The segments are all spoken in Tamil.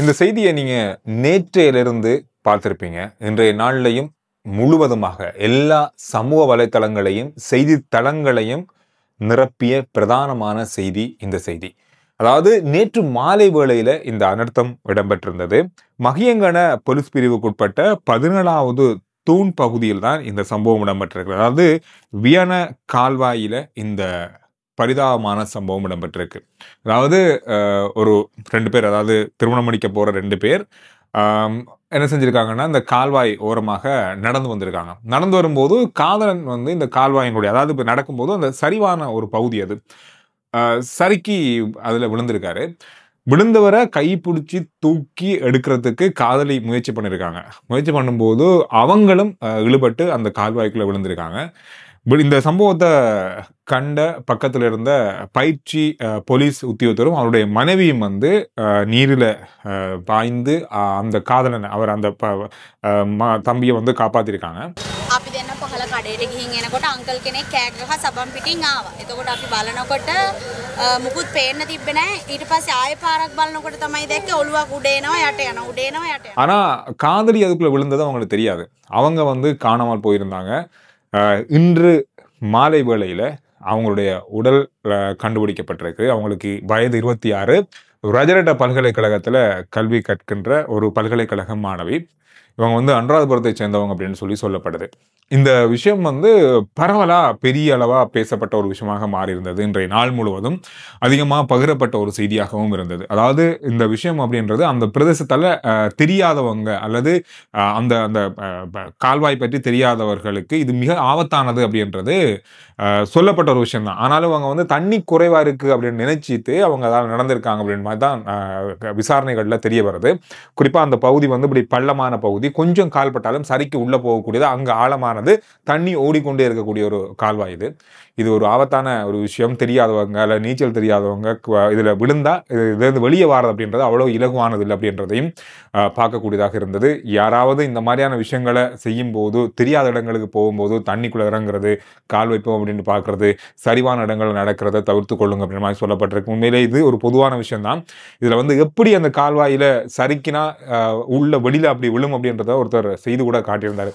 இந்த செய்தியை நீங்க நேற்றையிலிருந்து பார்த்திருப்பீங்க. இன்றைய நாளிலையும் முழுவதுமாக எல்லா சமூக வலைத்தளங்களையும் செய்தித்தளங்களையும் நிரப்பிய பிரதானமான செய்தி இந்த செய்தி. அதாவது நேற்று மாலை வேளையில இந்த அனர்த்தம் இடம்பெற்றிருந்தது. மகியங்கன போலீஸ் பிரிவுக்குட்பட்ட 17வது தூண் பகுதியில் தான் இந்த சம்பவம் இடம்பெற்றிருக்கிறது. அதாவது வியன கால்வாயில இந்த பரிதாபமான சம்பவம் இடம்பெற்றிருக்கு. அதாவது ஒரு 2 பேர், அதாவது திருமணம் முடிக்க போற 2 பேர் என்ன செஞ்சிருக்காங்கன்னா, இந்த கால்வாய் ஓரமாக நடந்து வந்திருக்காங்க. நடந்து வரும்போது காதலன் இந்த கால்வாயினுடைய, அதாவது இப்போ நடக்கும்போது அந்த சரிவான ஒரு பகுதி அது சறுக்கி அதில் விழுந்திருக்காரு. விழுந்தவரை கை பிடிச்சி தூக்கி எடுக்கிறதுக்கு காதலி முயற்சி பண்ணியிருக்காங்க. முயற்சி பண்ணும்போது அவங்களும் இழுபட்டு அந்த கால்வாய்க்குள்ள விழுந்திருக்காங்க. இந்த சம்பவத்தை கண்ட பக்கத்தில் இருந்த பயிற்சி போலீஸ் உத்தியோகத்தரும் அவருடைய மனைவியும் நீரில் பாய்ந்து அந்த காதலனை, அவர் அந்த தம்பியை காப்பாத்திருக்காங்க. අපි දෙන්න පහල කඩේට ගිහින් එනකොට අංකල් කෙනෙක් කෑ ගහලා සබම් පිටින් ආවා. එතකොට අපි බලනකොට මුකුත් පේන්න තිබ්බේ නැහැ. ඊට පස්සේ ආයෙ පාරක් බලනකොට තමයි දැක්කේ ඔළුවක් උඩ එනවා යට යනවා උඩ එනවා යට යනවා. ஆனா காதலி அதுக்குள்ள விழுந்தது அவங்களுக்கு தெரியாது. அவங்க காணாமல் போயிருந்தாங்க. இன்று மாலை வேளையில அவங்களுடைய உடல் கண்டுபிடிக்கப்பட்டிருக்கு. அவங்களுக்கு வயது 26. ரஜரட்ட பல்கலைக்கழகத்துல கல்வி கற்கின்ற ஒரு பல்கலைக்கழக மாணவி. இவங்க அனுராதபுரத்தை சேர்ந்தவங்க அப்படின்னு சொல்லப்படுது. இந்த விஷயம் பரவலா பெரிய அளவா பேசப்பட்ட ஒரு விஷயமாக மாறி இருந்தது. இன்றைய நாள் முழுவதும் அதிகமாக பகிரப்பட்ட ஒரு செய்தியாகவும் இருந்தது. அதாவது இந்த விஷயம் அப்படின்றது அந்த பிரதேசத்தால தெரியாதவங்க அல்லது அந்த அந்த கால்வாய் பற்றி தெரியாதவர்களுக்கு இது மிக ஆபத்தானது அப்படின்றது சொல்லப்பட்ட ஒரு விஷயம் தான். ஆனாலும் அவங்க தண்ணி குறைவா இருக்கு அப்படின்னு நினைச்சிட்டு அவங்க அதாவது நடந்திருக்காங்க அப்படின்னு மாதிரி தான் விசாரணைகள்ல தெரிய வருது. குறிப்பா அந்த பகுதி இப்படி பள்ளமான பகுதி, கொஞ்சம் கால்பட்டாலும் சரிக்கு உள்ள போகக்கூடியது, அங்க ஆழமானது, தண்ணி ஓடிக்கொண்டே இருக்கக்கூடிய ஒரு கால்வாய் இது ஒரு ஆபத்தான ஒரு விஷயம். தெரியாதவங்க அல்ல நீச்சல் தெரியாதவங்க இதுல விழுந்தா இது வெளியே வாரது அப்படின்றது அவ்வளவு இலகுவானது இல்லை அப்படின்றதையும் பார்க்கக்கூடியதாக இருந்தது. யாராவது இந்த மாதிரியான விஷயங்களை செய்யும் போது, தெரியாத இடங்களுக்கு போகும்போது, தண்ணிக்குள்ள இறங்குறது, கால் வைப்போம் அப்படின்னு பார்க்கறது, சரிவான இடங்கள் நடக்கிறத தவிர்த்து கொள்ளுங்க அப்படின்ற மாதிரி சொல்லப்பட்டிருக்கு. உண்மையிலே இது ஒரு பொதுவான விஷயம் தான். இதுல எப்படி அந்த கால்வாயில சரிக்கினா உள்ள வெளியில அப்படி விழும் அப்படின்றத ஒருத்தர் செய்து கூட காட்டியிருந்தாரு.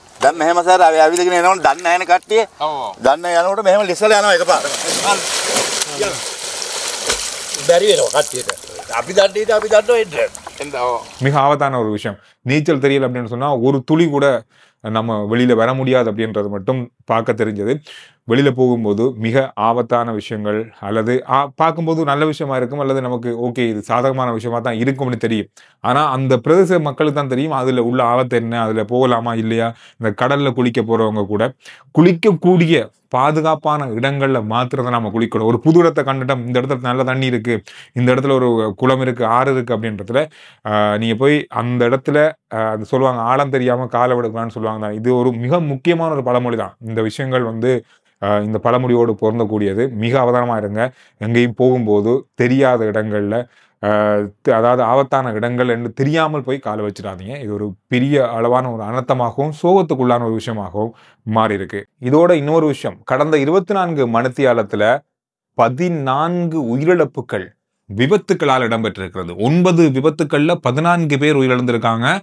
மிக ஆபத்தான ஒரு விஷயம். நீச்சல் தெரியல அப்படின்னு சொன்னா ஒரு துளி கூட நம்ம வெளியில வர முடியாது அப்படின்றது மட்டும் பார்க்க தெரிஞ்சது. வெளியில போகும்போது மிக ஆபத்தான விஷயங்கள் அல்லது பார்க்கும்போது நல்ல விஷயமா இருக்கும், அல்லது நமக்கு ஓகே இது சாதகமான விஷயமா தான் இருக்கும்னு தெரியும். ஆனா அந்த பிரதேச மக்களுக்கு தான் தெரியும் அதுல உள்ள ஆபத்து என்ன, அதுல போகலாமா இல்லையா. இந்த கடல்ல குளிக்க போறவங்க கூட குளிக்கக்கூடிய பாதுகாப்பான இடங்கள்ல மாத்திரதான் நம்ம குளிக்கணும். ஒரு புது இடத்தை கண்டுட்டோம், இந்த இடத்துல நல்ல தண்ணி இருக்கு, இந்த இடத்துல ஒரு குளம் இருக்கு, ஆறு இருக்கு அப்படின்றதுல நீங்க போய் அந்த இடத்துல சொல்லுவாங்க ஆழம் தெரியாம காலை விடுக்கலாம்னு சொல்லுவாங்க தான். இது ஒரு மிக முக்கியமான ஒரு பழமொழி தான். இந்த விஷயங்கள் இந்த பழமொழியோடு பொருந்தக்கூடியது. மிக அவதானமா இருங்க. எங்கேயும் போகும்போது தெரியாத இடங்கள்ல அதாவது ஆபத்தான இடங்கள் என்று தெரியாமல் போய் காலை வச்சிடாதீங்க. இது ஒரு பெரிய அளவான ஒரு அனர்த்தமாகவும் சோகத்துக்குள்ளான ஒரு விஷயமாகவும் மாறி இருக்கு. இதோட இன்னொரு விஷயம், கடந்த 24 மணித்தியாலத்துல 14 உயிரிழப்புகள் விபத்துக்களால் இடம்பெற்றிருக்கிறது. 9 விபத்துக்கள்ல 14 பேர் உயிரிழந்திருக்காங்க.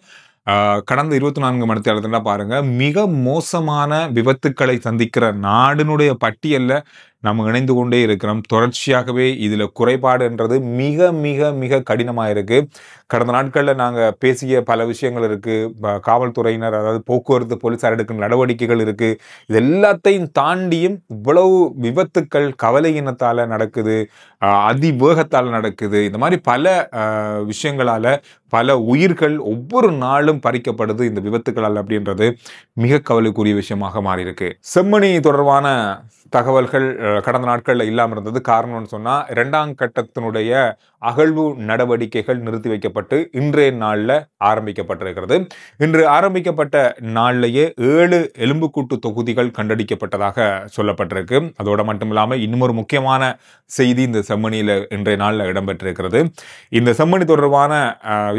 கடந்த 24 மணித்தியாலத்துல பாருங்க, மிக மோசமான விபத்துக்களை சந்திக்கிற நாடினுடைய பட்டியல்ல நம்ம இணைந்து கொண்டே இருக்கிறோம். தொடர்ச்சியாகவே இதுல குறைபாடுன்றது மிக மிக மிக கடினமா இருக்கு. கடந்த நாட்கள்ல நாங்க பேசிய பல விஷயங்கள் இருக்கு. காவல்துறையினர், அதாவது போக்குவரத்து போலீசார் எடுக்கும் நடவடிக்கைகள் இருக்கு. இது எல்லாத்தையும் தாண்டியும் இவ்வளவு விபத்துக்கள் கவலையினத்தால நடக்குது, அதிவேகத்தால் நடக்குது. இந்த மாதிரி பல விஷயங்களால பல உயிர்கள் ஒவ்வொரு நாளும் பறிக்கப்படுது இந்த விபத்துக்களால் அப்படின்றது மிக கவலைக்குரிய விஷயமாக மாறி இருக்கு. செம்மணி தொடர்பான தகவல்கள் கடந்த நாட்களில் இல்லாமல் இருந்தது. காரணம்னு சொன்னா 2ஆம் கட்டத்தினுடைய அகழ்வு நடவடிக்கைகள் நிறுத்தி வைக்கப்பட்டு இன்றைய நாள்ல ஆரம்பிக்கப்பட்டிருக்கிறது. இன்று ஆரம்பிக்கப்பட்ட நாள்லயே 7 எலும்புக்கூட்டு தொகுதிகள் கண்டடிக்கப்பட்டதாக சொல்லப்பட்டிருக்கு. அதோட மட்டும் இல்லாம இன்னும் ஒரு முக்கியமான செய்தி இந்த செம்மணியில இன்றைய நாள்ல இடம்பெற்றிருக்கிறது. இந்த செம்மணி தொடர்பான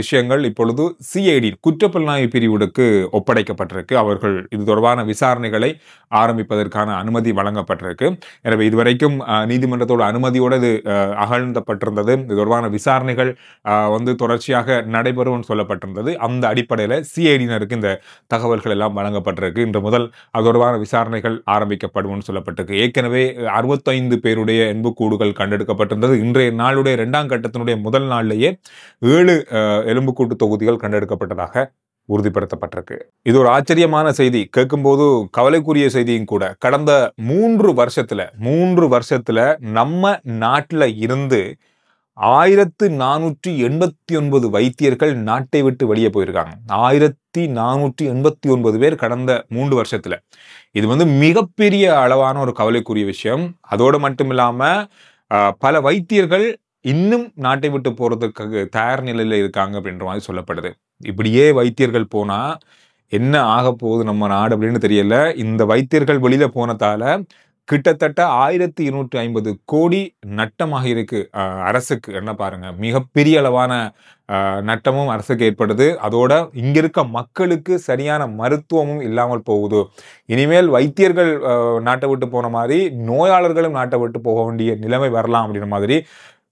விஷயங்கள் இப்பொழுது சிஐடி குற்றப்புலனாய்வு பிரிவுக்கு ஒப்படைக்கப்பட்டிருக்கு. அவர்கள் இது தொடர்பான விசாரணைகளை ஆரம்பிப்பதற்கான அனுமதி வழங்கப்பட்டு சொல்லப்பட்டிருக்கு. எனவே இதுவரைக்கும் நீதிமன்றத்தோட அனுமதியோடு இது அகழ்ந்தப்பட்டிருந்தது. இது தொடர்பான விசாரணைகள் வந்து தொடர்ச்சியாக நடைபெறும் சொல்லப்பட்டிருந்தது. அந்த அடிப்படையில் சிஐடியினருக்கு இந்த தகவல்கள் எல்லாம் வழங்கப்பட்டிருக்கு. இன்று முதல் அது தொடர்பான விசாரணைகள் ஆரம்பிக்கப்படும் சொல்லப்பட்டிருக்கு. ஏற்கனவே 65 பேருடைய எலும்புக்கூடுகள் கண்டெடுக்கப்பட்டிருந்தது. இன்றைய நாளுடைய 2ஆம் கட்டத்தினுடைய முதல் நாளிலேயே 7 எலும்புக்கூட்டு தொகுதிகள் கண்டெடுக்கப்பட்டதாக உறுதிப்படுத்தப்பட்டிருக்கு. இது ஒரு ஆச்சரியமான செய்தி, கேட்கும்போது கவலைக்குரிய செய்தியும் கூட. கடந்த 3 வருஷத்துல நம்ம நாட்டில் இருந்து 1489 வைத்தியர்கள் நாட்டை விட்டு வெளியே போயிருக்காங்க. 1489 பேர் கடந்த 3 வருஷத்துல. இது வந்து மிகப்பெரிய அளவான ஒரு கவலைக்குரிய விஷயம். அதோடு மட்டும் இல்லாம பல வைத்தியர்கள் இன்னும் நாட்டை விட்டு போறதுக்கு தயார் நிலையில இருக்காங்க அப்படின்ற மாதிரி சொல்லப்படுது. இப்படியே வைத்தியர்கள் போனா என்ன ஆக போகுது நம்ம நாடு அப்படின்னு தெரியல. இந்த வைத்தியர்கள் வெளியில போனதால கிட்டத்தட்ட 1250 கோடி நட்டமாக இருக்கு அரசுக்கு. என்ன பாருங்க, மிகப்பெரிய அளவான நட்டமும் அரசுக்கு ஏற்படுது. அதோட இங்க இருக்க மக்களுக்கு சரியான மருத்துவமும் இல்லாமல் போகுது. இனிமேல் வைத்தியர்கள் நாட்டை விட்டு போன மாதிரி நோயாளர்களும் நாட்டை விட்டு போக வேண்டிய நிலைமை வரலாம் அப்படின்ற மாதிரி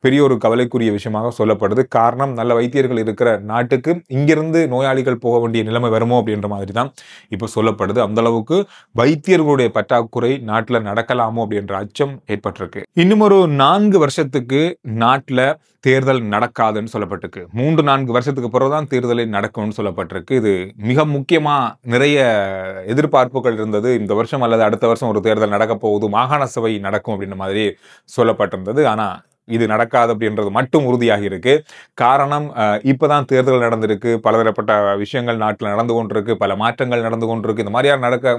பெரிய ஒரு கவலைக்குரிய விஷயமாக சொல்லப்படுது. காரணம், நல்ல வைத்தியர்கள் இருக்கிற நாட்டுக்கு இங்கிருந்து நோயாளிகள் போக வேண்டிய நிலைமை வருமோ அப்படின்ற மாதிரி தான் இப்போ சொல்லப்படுது. அந்த அளவுக்கு வைத்தியர்களுடைய பற்றாக்குறை நாட்டில் நடக்கலாமோ அப்படின்ற அச்சம் ஏற்பட்டிருக்கு. இன்னும் ஒரு 4 வருஷத்துக்கு நாட்டில் தேர்தல் நடக்காதுன்னு சொல்லப்பட்டிருக்கு. 3-4 வருஷத்துக்கு பிறகுதான் தேர்தலை நடக்கும்னு சொல்லப்பட்டிருக்கு. இது மிக முக்கியமா நிறைய எதிர்பார்ப்புகள் இருந்தது. இந்த வருஷம் அல்லது அடுத்த வருஷம் ஒரு தேர்தல் நடக்க போகுது, மாகாண சபை நடக்கும் அப்படின்ற மாதிரி சொல்லப்பட்டிருந்தது. ஆனா இது நடக்காது அப்படின்றது மட்டும் உறுதியாகி இருக்கு. காரணம், இப்பதான் தேர்தல் நடந்திருக்கு, பலதரப்பட்ட விஷயங்கள் நாட்டில் நடந்து கொண்டிருக்கு, பல மாற்றங்கள் நடந்து கொண்டிருக்கு. இந்த மாதிரியா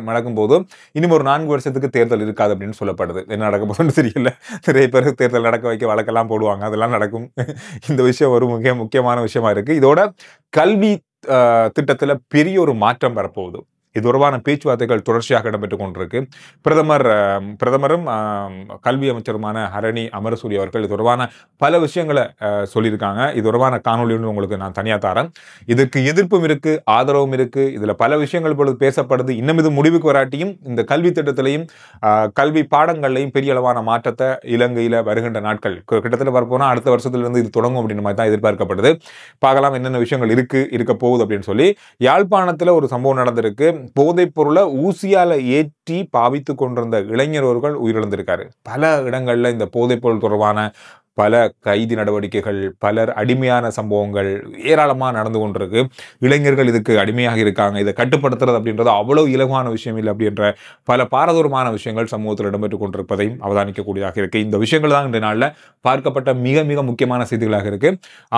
நடக்கும்போது இன்னும் ஒரு 4 வருஷத்துக்கு தேர்தல் இருக்காது அப்படின்னு சொல்லப்படுது. என்ன நடக்க போகுதுன்னு தெரியல. நிறைய பேர் தேர்தல் நடக்க வைக்க வழக்கெல்லாம் போடுவாங்க, அதெல்லாம் நடக்கும். இந்த விஷயம் ஒரு முக்கியமான விஷயமா இருக்கு. இதோட கல்வி திட்டத்துல பெரிய ஒரு மாற்றம் வரப்போகுது. இது தொடர்பான பேச்சுவார்த்தைகள் தொடர்ச்சியாக இடம்பெற்றுக் கொண்டிருக்கு. பிரதமரும் கல்வி அமைச்சருமான ஹரணி அமரசூரி அவர்கள் இது தொடர்பான பல விஷயங்களை சொல்லியிருக்காங்க. இது தொடர்பான காணொலி ஒன்று உங்களுக்கு நான் தனியாக தரேன். இதுக்கு எதிர்ப்பும் இருக்கு, ஆதரவும் இருக்கு. இதுல பல விஷயங்கள் பொழுது பேசப்படுது. இன்னும் இது முடிவுக்கு வராட்டியும் இந்த கல்வி திட்டத்திலையும் கல்வி பாடங்கள்லையும் பெரிய அளவான மாற்றத்தை இலங்கையில வருகின்ற நாட்கள் கிட்டத்தட்ட வரப்போனா அடுத்த வருஷத்துல இது தொடங்கும் அப்படின்ற மாதிரி தான் எதிர்பார்க்கப்படுது. பார்க்கலாம் என்னென்ன விஷயங்கள் இருக்க போகுது அப்படின்னு சொல்லி. யாழ்ப்பாணத்துல ஒரு சம்பவம் நடந்திருக்கு. போதைப் பொருளை ஊசியால ஏற்றி பாவித்து கொண்டிருந்த இளைஞர் ஒருவர் உயிரிழந்திருக்காரு. பல இடங்கள்ல இந்த போதைப் பொருள் தொடர்பான பல கைது நடவடிக்கைகள், பலர் அடிமையான சம்பவங்கள் ஏராளமாக நடந்து கொண்டிருக்கு. இளைஞர்கள் இதுக்கு அடிமையாக இருக்காங்க. இதை கட்டுப்படுத்துறது அப்படின்றது அவ்வளவு இலகுவான விஷயம் இல்லை அப்படின்ற பல பாரதூரமான விஷயங்கள் சமூகத்தில் இடம்பெற்றுக் கொண்டிருப்பதையும் அவதானிக்கக்கூடியதாக இருக்கு. இந்த விஷயங்கள் தான் இந்த நாளில் பார்க்கப்பட்ட மிக மிக முக்கியமான செய்திகளாக இருக்கு.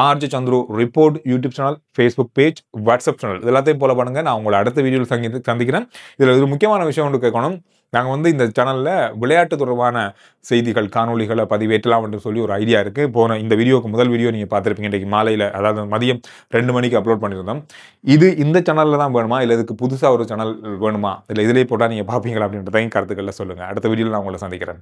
RJ Chandru report YouTube channel, Facebook page, WhatsApp channel இது எல்லாத்தையும் ஃபாலோ பண்ணுங்க. நான் உங்களை அடுத்த வீடியோவில் சந்திக்கிறேன். இதில் ஒரு முக்கியமான விஷயம் ஒன்று கேட்கணும். நாங்கள் இந்த சேனலில் விளையாட்டு தொடர்பான செய்திகள், காணொலிகளை பதிவேற்றலாம் என்று சொல்லி ஒரு ஐடியா இருக்குது. போன இந்த வீடியோக்கு முதல் வீடியோ நீங்கள் பார்த்துருப்பீங்க. இன்றைக்கு மாலையில், அதாவது மதியம் 2 மணிக்கு அப்லோட் பண்ணியிருந்தோம். இது இந்த சேனலில் தான் வேணுமா, இல்லை இதுக்கு புதுசாக ஒரு சேனல் வேணுமா, இல்லை இதிலே போட்டால் நீங்கள் பார்ப்பீங்களா அப்படின்றதையும் கருத்துக்களில் சொல்லுங்கள். அடுத்த வீடியோவில் நான் உங்களை சந்திக்கிறேன்.